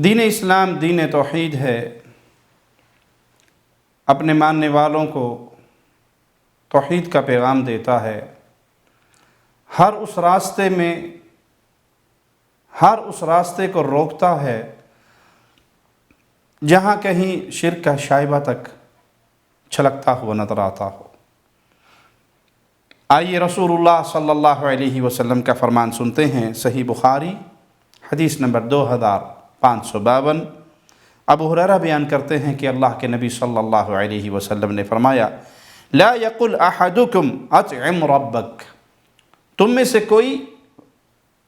دین اسلام دین توحید ہے، اپنے ماننے والوں کو توحید کا پیغام دیتا ہے، ہر اس راستے کو روکتا ہے جہاں کہیں شرک کا شائبہ تک چھلکتا ہوا نظر آتا ہو۔ آئیے رسول اللہ صلی اللہ علیہ وسلم کا فرمان سنتے ہیں، صحیح بخاری حدیث نمبر 2552۔ ابو ہریرہ بیان کرتے ہیں کہ اللہ کے نبی صلی اللہ علیہ وسلم نے فرمایا، لا یقل احدکم اطعم ربک، تم میں سے کوئی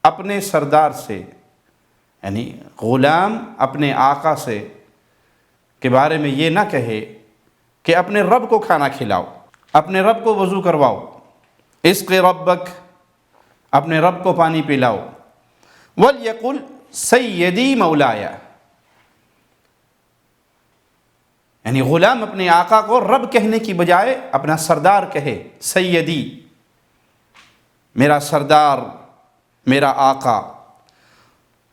اپنے سردار سے یعنی غلام اپنے آقا سے کے بارے میں یہ نہ کہے کہ اپنے رب کو کھانا کھلاؤ، اپنے رب کو وضو کرواؤ، اسق ربک، اپنے رب کو پانی پلاؤ، ولیقل سیدی مولایا، یعنی غلام اپنے آقا کو رب کہنے کی بجائے اپنا سردار کہے، سیدی، میرا سردار، میرا آقا۔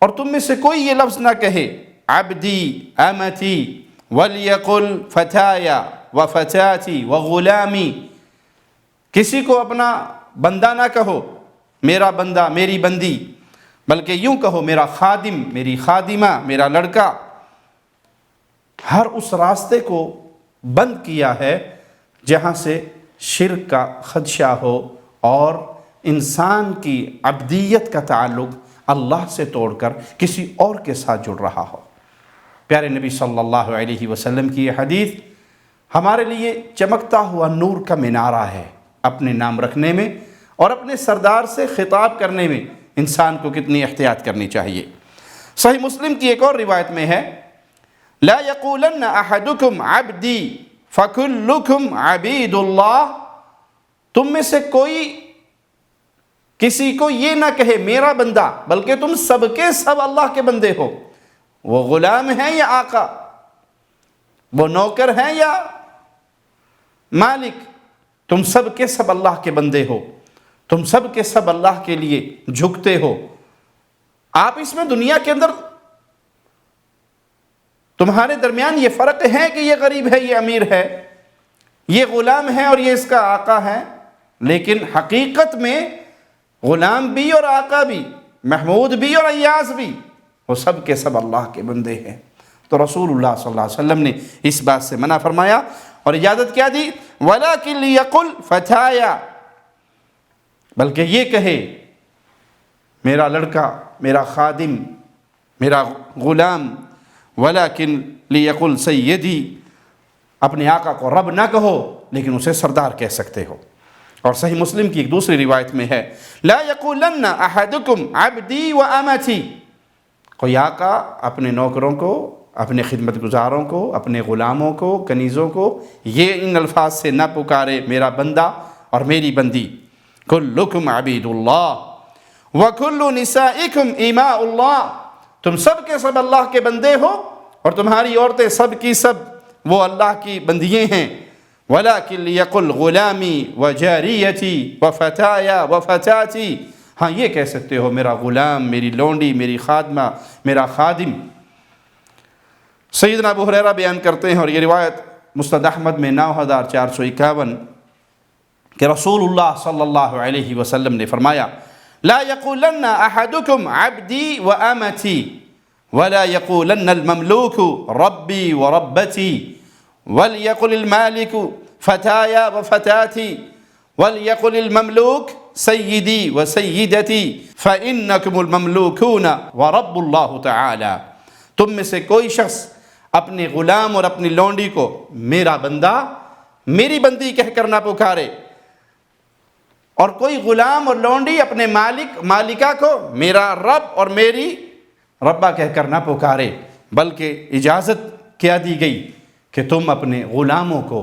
اور تم میں سے کوئی یہ لفظ نہ کہے عبدی، امتی، ولیقل فتایا وفتاتی وغلامی، کسی کو اپنا بندہ نہ کہو، میرا بندہ، میری بندی، بلکہ یوں کہو میرا خادم، میری خادمہ، میرا لڑکا۔ ہر اس راستے کو بند کیا ہے جہاں سے شرک کا خدشہ ہو اور انسان کی عبدیت کا تعلق اللہ سے توڑ کر کسی اور کے ساتھ جڑ رہا ہو۔ پیارے نبی صلی اللہ علیہ وسلم کی یہ حدیث ہمارے لیے چمکتا ہوا نور کا مینارہ ہے۔ اپنے نام رکھنے میں اور اپنے سردار سے خطاب کرنے میں انسان کو کتنی احتیاط کرنی چاہیے۔ صحیح مسلم کی ایک اور روایت میں ہے، لا یقولن احدکم عبدی فکلکم عبید اللہ، تم میں سے کوئی کسی کو یہ نہ کہے میرا بندہ، بلکہ تم سب کے سب اللہ کے بندے ہو۔ وہ غلام ہیں یا آقا، وہ نوکر ہیں یا مالک، تم سب کے سب اللہ کے بندے ہو، تم سب کے سب اللہ کے لیے جھکتے ہو۔ آپ اس میں دنیا کے اندر تمہارے درمیان یہ فرق ہے کہ یہ غریب ہے، یہ امیر ہے، یہ غلام ہے اور یہ اس کا آقا ہے، لیکن حقیقت میں غلام بھی اور آقا بھی، محمود بھی اور ایاز بھی، وہ سب کے سب اللہ کے بندے ہیں۔ تو رسول اللہ صلی اللہ علیہ وسلم نے اس بات سے منع فرمایا اور اجازت کیا دی، وَلَكِنْ لِيَقُلْ فَتَايَا، بلکہ یہ کہے میرا لڑکا، میرا خادم، میرا غلام، وَلَكِنْ لِيَقُلْ سَيِّدِي، اپنے آقا کو رب نہ کہو لیکن اسے سردار کہہ سکتے ہو۔ اور صحیح مسلم کی ایک دوسری روایت میں ہے، لا یقولن احدکم عبدی و امتی، کوئی آقا اپنے نوکروں کو، اپنے خدمت گزاروں کو، اپنے غلاموں کو، کنیزوں کو یہ ان الفاظ سے نہ پکارے میرا بندہ اور میری بندی۔ کلکم عبید اللہ وکل نسائکم اماء اللہ، تم سب کے سب اللہ کے بندے ہو اور تمہاری عورتیں سب کی سب وہ اللہ کی بندیاں ہیں۔ وَلَكِنْ لِيَقُلْ غُلَامِي وَجَارِيَتِي وَفَتَايَا وَفَتَاتِي، ہاں یہ کہہ سکتے ہو میرا غلام، میری لونڈی، میری خادمہ، میرا خادم۔ سیدنا ابو ہریرہ بیان کرتے ہیں اور یہ روایت مسند احمد میں 9451 کہ رسول اللہ صلی اللہ علیہ وسلم نے فرمایا، لا یقولن احدکم عبدی و امتی ولا یقولن المملوک ربی و ربتی ولیقل المالک فتایا و فتاتی ولیقل المملوک سیدی و سیدتی فإنکم المملوکون و رب اللہ تعالی، تم میں سے کوئی شخص اپنے غلام اور اپنی لونڈی کو میرا بندہ، میری بندی کہہ کر نہ پکارے، اور کوئی غلام اور لونڈی اپنے مالک، مالکہ کو میرا رب اور میری ربہ کہہ کر نہ پکارے، بلکہ اجازت کیا دی گئی کہ تم اپنے غلاموں کو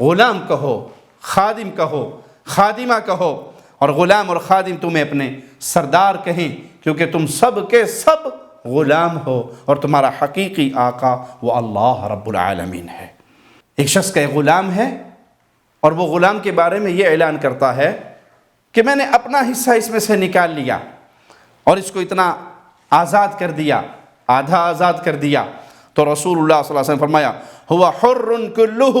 غلام کہو، خادم کہو، خادمہ کہو، اور غلام اور خادم تمہیں اپنے سردار کہیں، کیونکہ تم سب کے سب غلام ہو اور تمہارا حقیقی آقا وہ اللہ رب العالمین ہے۔ ایک شخص کا ایک غلام ہے اور وہ غلام کے بارے میں یہ اعلان کرتا ہے کہ میں نے اپنا حصہ اس میں سے نکال لیا اور اس کو اتنا آزاد کر دیا آدھا آزاد کر دیا تو رسول اللہ صلی اللہ علیہ وسلم فرمایا ہوا حر کلہ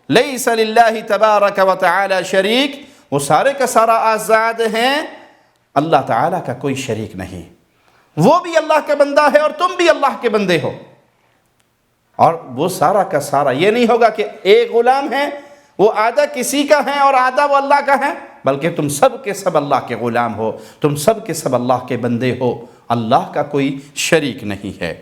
لیس للہ تبارک و تعالی شریک، وہ سارے کا سارا آزاد ہیں، اللہ تعالیٰ کا کوئی شریک نہیں، وہ بھی اللہ کا بندہ ہے اور تم بھی اللہ کے بندے ہو، اور وہ سارا کا سارا یہ نہیں ہوگا کہ ایک غلام ہے وہ آدھا کسی کا ہے اور آدھا وہ اللہ کا ہے، بلکہ تم سب کے سب اللہ کے غلام ہو، تم سب کے سب اللہ کے بندے ہو، اللہ کا کوئی شریک نہیں ہے۔